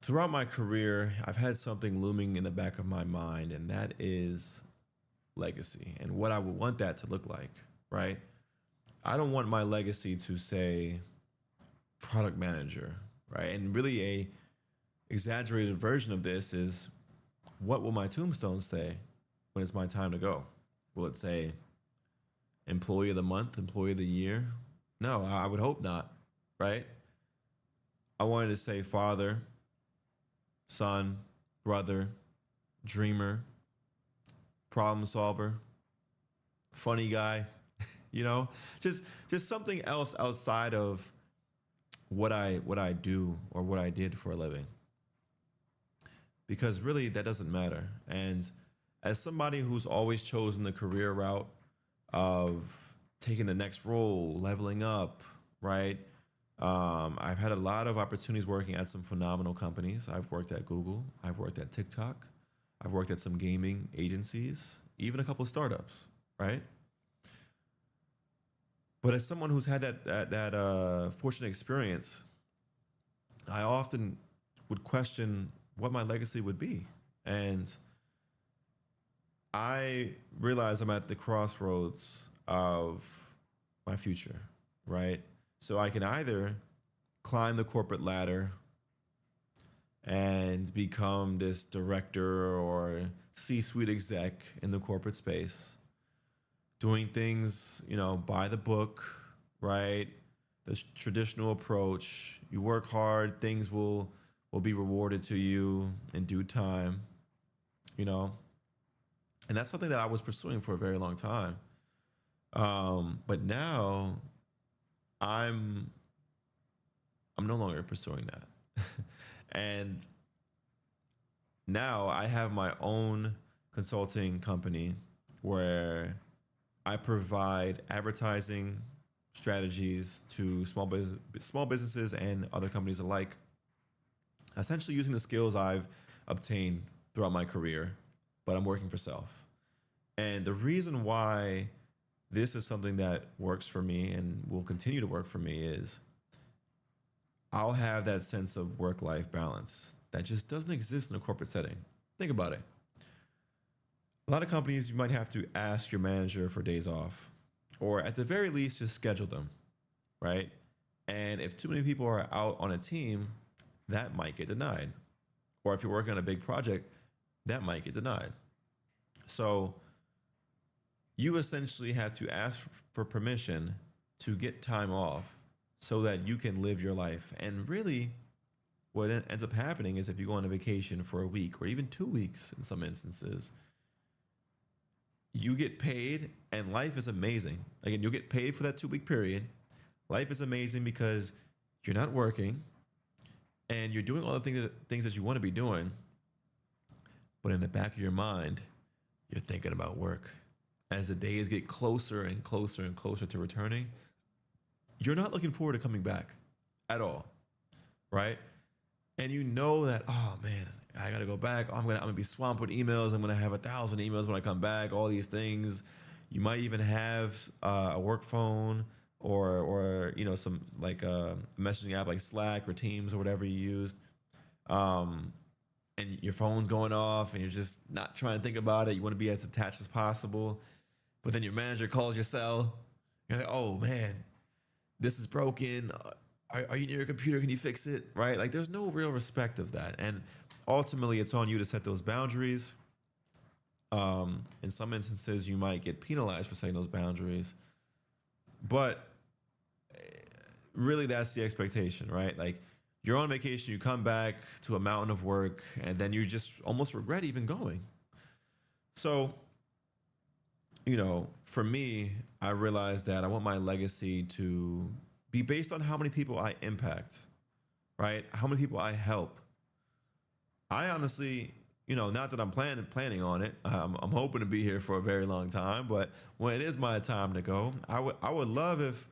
Throughout my career, I've had something looming in the back of my mind, and that is legacy and what I would want that to look like, right? I don't want my legacy to say product manager, right? And really a exaggerated version of this is what will my tombstone say when it's my time to go? Will it say employee of the month, employee of the year? No, I would hope not, right? I wanted to say father, son, brother, dreamer, problem solver, funny guy, you know, just something else outside of what I do or what I did for a living. Because really that doesn't matter. And as somebody who's always chosen the career route of taking the next role, leveling up, right? I've had a lot of opportunities working at some phenomenal companies. I've worked at Google, I've worked at TikTok, I've worked at some gaming agencies, even a couple of startups, right? But as someone who's had that fortunate experience, I often would question what my legacy would be. And I realize I'm at the crossroads of my future, right? So I can either climb the corporate ladder and become this director or C-suite exec in the corporate space, doing things, by the book, right? The traditional approach. You work hard, things will be rewarded to you in due time, you know. And that's something that I was pursuing for a very long time. But now I'm I'm no longer pursuing that. And now I have my own consulting company where I provide advertising strategies to small businesses and other companies alike, essentially using the skills I've obtained throughout my career, but I'm working for self. And the reason why this is something that works for me and will continue to work for me is I'll have that sense of work life balance that just doesn't exist in a corporate setting. Think about it. A lot of companies, you might have to ask your manager for days off, or at the very least, just schedule them, right? And if too many people are out on a team, that might get denied. Or if you're working on a big project, that might get denied. So you essentially have to ask for permission to get time off so that you can live your life. And really, what ends up happening is if you go on a vacation for a week or even 2 weeks in some instances, you get paid and life is amazing. Again, you'll get paid for that 2 week period. Life is amazing because you're not working and you're doing all the things that you want to be doing. But in the back of your mind, you're thinking about work. As the days get closer and closer and closer to returning, you're not looking forward to coming back at all, right? And you know that, oh man, I gotta go back. I'm gonna be swamped with emails. I'm gonna have 1,000 emails when I come back. All these things. You might even have a work phone or some like a messaging app like Slack or Teams or whatever you used. And your phone's going off, and you're just not trying to think about it. You want to be as detached as possible, but then your manager calls your cell. You're like, oh man, this is broken. Are you near your computer? Can you fix it? Right? Like, there's no real respect of that. And ultimately, it's on you to set those boundaries. In some instances, you might get penalized for setting those boundaries. But really, that's the expectation, right? Like, you're on vacation, you come back to a mountain of work, and then you just almost regret even going. So, for me, I realized that I want my legacy to be based on how many people I impact, right? How many people I help. I honestly, not that I'm planning on it. I'm hoping to be here for a very long time, but when it is my time to go, I would love if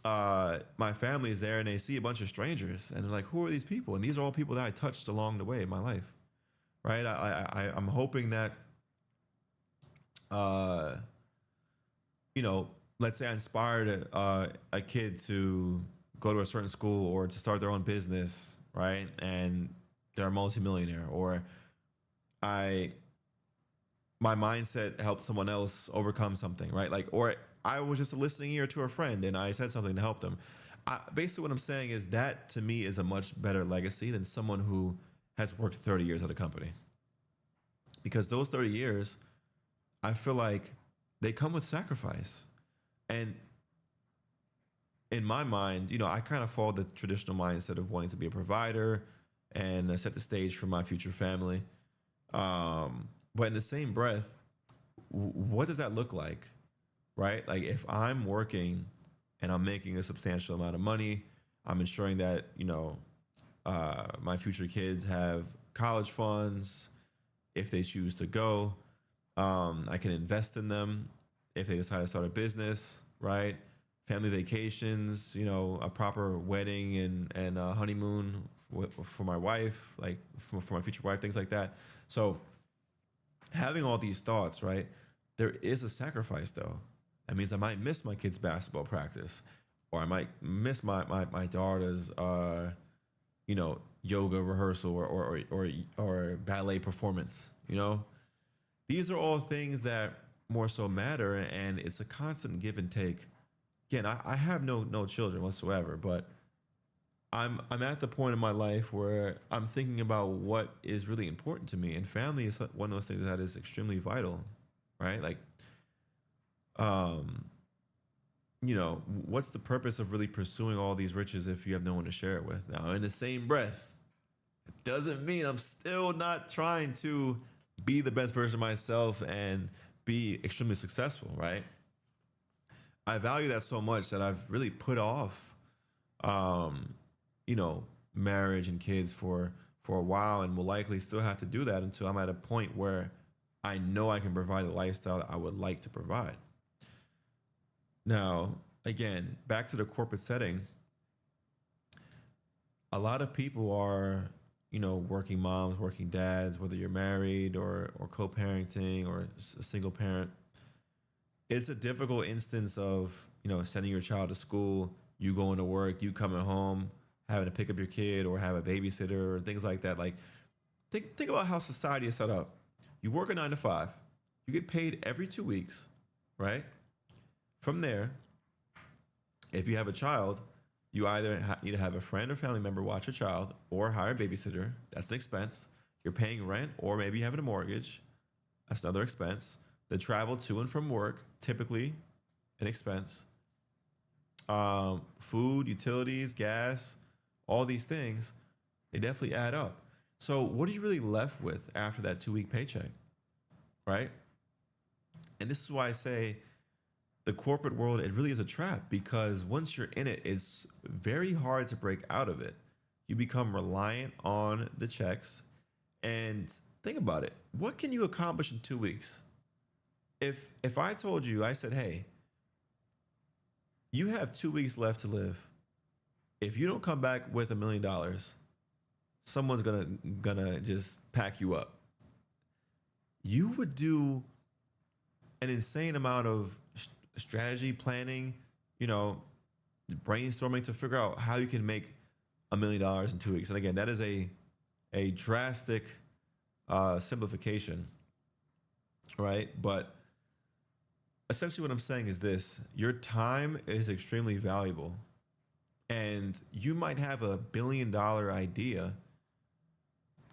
my family is there and they see a bunch of strangers and they're like, who are these people? And these are all people that I touched along the way in my life, right? I'm hoping that, let's say I inspired a kid to go to a certain school or to start their own business, right? And they're a multimillionaire, or I my mindset helped someone else overcome something, right? Like, or I was just a listening ear to a friend and I said something to help them. Basically, what I'm saying is that to me is a much better legacy than someone who has worked 30 years at a company, because those 30 years, I feel like they come with sacrifice. And in my mind, I kind of follow the traditional mindset of wanting to be a provider and set the stage for my future family. But in the same breath, what does that look like, right? Like if I'm working and I'm making a substantial amount of money, I'm ensuring that my future kids have college funds if they choose to go. I can invest in them if they decide to start a business, right? Family vacations, a proper wedding and a honeymoon for my wife, like for my future wife, things like that. So having all these thoughts, right? There is a sacrifice though. That means I might miss my kid's basketball practice, or I might miss my daughter's yoga rehearsal or ballet performance. These are all things that more so matter, and it's a constant give and take. Again, I have no children whatsoever, but I'm at the point in my life where I'm thinking about what is really important to me, and family is one of those things that is extremely vital, right? Like, um, what's the purpose of really pursuing all these riches if you have no one to share it with? Now, in the same breath, it doesn't mean I'm still not trying to be the best version of myself and be extremely successful, right? I value that so much that I've really put off, um, marriage and kids for a while, and will likely still have to do that until I'm at a point where I know I can provide the lifestyle that I would like to provide. Now, again, back to the corporate setting, a lot of people are, working moms, working dads, whether you're married or co-parenting or a single parent. It's a difficult instance of, sending your child to school, you going to work, you coming home, having to pick up your kid or have a babysitter or things like that. Like, think about how society is set up. You work a 9 to 5, you get paid every 2 weeks, right? From there, if you have a child, you either need to have a friend or family member watch a child or hire a babysitter. That's an expense. You're paying rent, or maybe having a mortgage. That's another expense. The travel to and from work, typically an expense. Food, utilities, gas, all these things, they definitely add up. So what are you really left with after that 2 week paycheck, right? And this is why I say the corporate world, it really is a trap, because once you're in it, it's very hard to break out of it. You become reliant on the checks. And think about it. What can you accomplish in 2 weeks? If I told you, I said, hey, you have 2 weeks left to live. If you don't come back with $1 million, someone's gonna just pack you up. You would do an insane amount of strategy planning, you know, brainstorming to figure out how you can make $1 million in 2 weeks. And again, that is a drastic simplification, right? But essentially what I'm saying is this: your time is extremely valuable, and you might have $1 billion idea,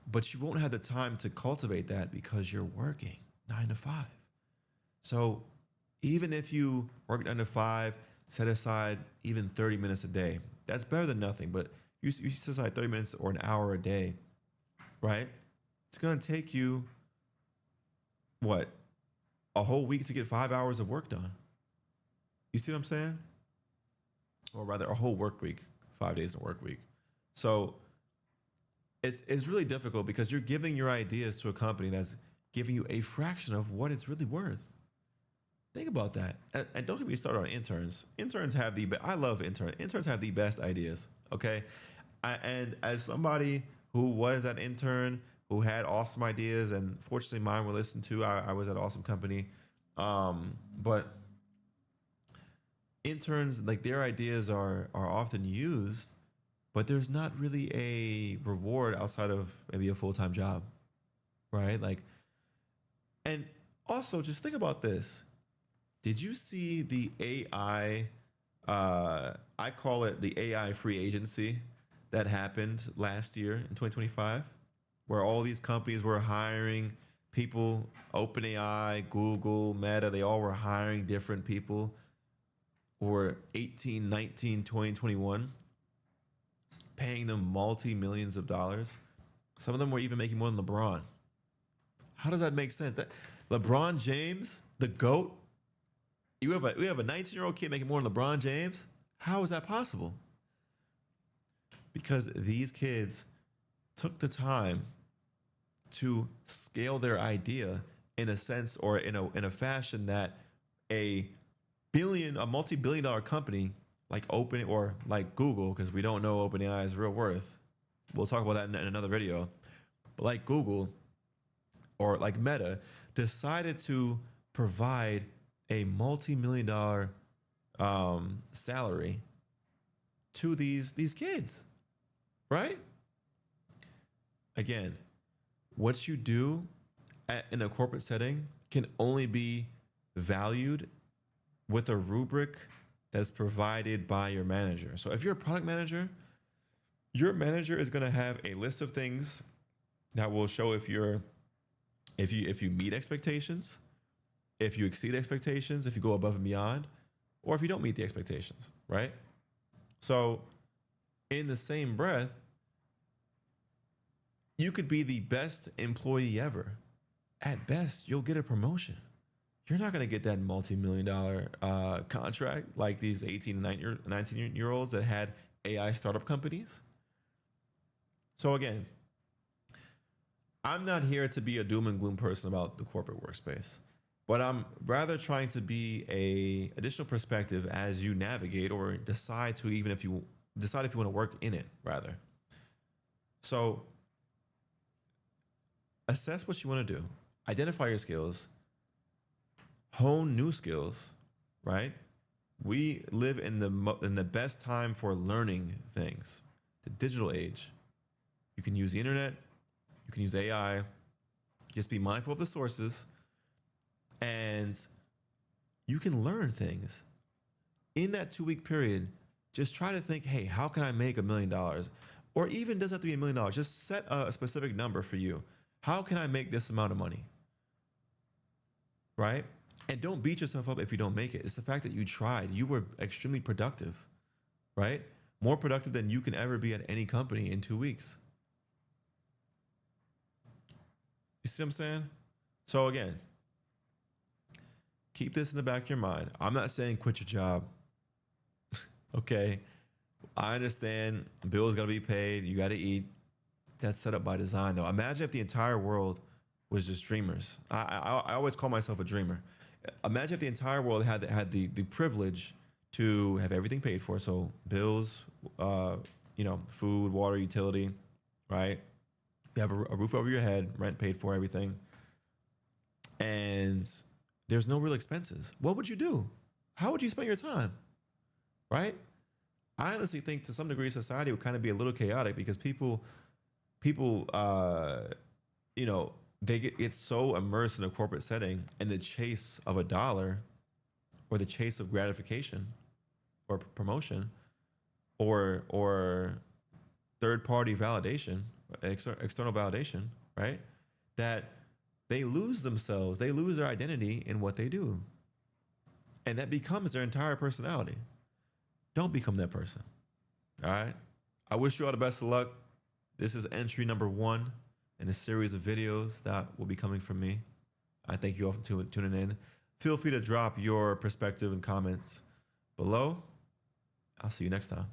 but you won't have the time to cultivate that because you're working 9 to 5. So even if you work 9 to 5, set aside even 30 minutes a day. That's better than nothing. But you set aside 30 minutes or an hour a day, right? It's going to take you, what, a whole week to get 5 hours of work done. You see what I'm saying? Or rather, a whole work week, 5 days in a work week. So it's really difficult because you're giving your ideas to a company that's giving you a fraction of what it's really worth. Think about that. And don't get me started on interns. Interns have I love interns. Interns have the best ideas. Okay. And as somebody who was that intern who had awesome ideas, and fortunately mine were listened to, I was at an awesome company. But interns, like, their ideas are often used, but there's not really a reward outside of maybe a full-time job, right? Like, and also just think about this. Did you see the AI? I call it the AI free agency that happened last year in 2025, where all these companies were hiring people. OpenAI, Google, Meta, they all were hiring different people who were 18, 19, 20, 21, paying them multi-millions of dollars. Some of them were even making more than LeBron. How does that make sense? That LeBron James, the GOAT, we have a 19-year-old kid making more than LeBron James. How is that possible? Because these kids took the time to scale their idea in a sense or in a fashion that a multi-billion-dollar company like Open or like Google, because we don't know OpenAI's real worth. We'll talk about that in another video. But like Google or like Meta decided to provide a multi-million-dollar salary to these kids, right? Again, what you do in a corporate setting can only be valued with a rubric that's provided by your manager. So if you're a product manager, your manager is going to have a list of things that will show if you meet expectations, if you exceed expectations, if you go above and beyond, or if you don't meet the expectations, right? So in the same breath, you could be the best employee ever. At best, you'll get a promotion. You're not going to get that multi-million-dollar contract like these 18 and 19-year-olds that had AI startup companies. So again, I'm not here to be a doom and gloom person about the corporate workspace, but I'm rather trying to be a additional perspective as you navigate or decide to, even if you decide if you want to work in it, rather. So assess what you want to do, identify your skills, hone new skills, right? We live in the best time for learning things, the digital age. You can use the internet, you can use AI. Just be mindful of the sources, and you can learn things. In that 2-week period, just try to think, hey, how can I make $1 million? Or even doesn't have to be $1 million. Just set a specific number for you. How can I make this amount of money? Right? And don't beat yourself up if you don't make it. It's the fact that you tried. You were extremely productive, right? More productive than you can ever be at any company in 2 weeks. You see what I'm saying? So again, keep this in the back of your mind. I'm not saying quit your job. Okay. I understand bills got to be paid. You got to eat. That's set up by design though. Imagine if the entire world was just dreamers. I always call myself a dreamer. Imagine if the entire world had the privilege to have everything paid for. So bills, food, water, utility, right? You have a roof over your head, rent paid for, everything. And there's no real expenses. What would you do? How would you spend your time? Right? I honestly think to some degree society would kind of be a little chaotic because people, they get so immersed in a corporate setting and the chase of a dollar or the chase of gratification or promotion or third-party validation, external validation, right? That they lose themselves. They lose their identity in what they do. And that becomes their entire personality. Don't become that person. All right? I wish you all the best of luck. This is entry number 1 in a series of videos that will be coming from me. I thank you all for tuning in. Feel free to drop your perspective and comments below. I'll see you next time.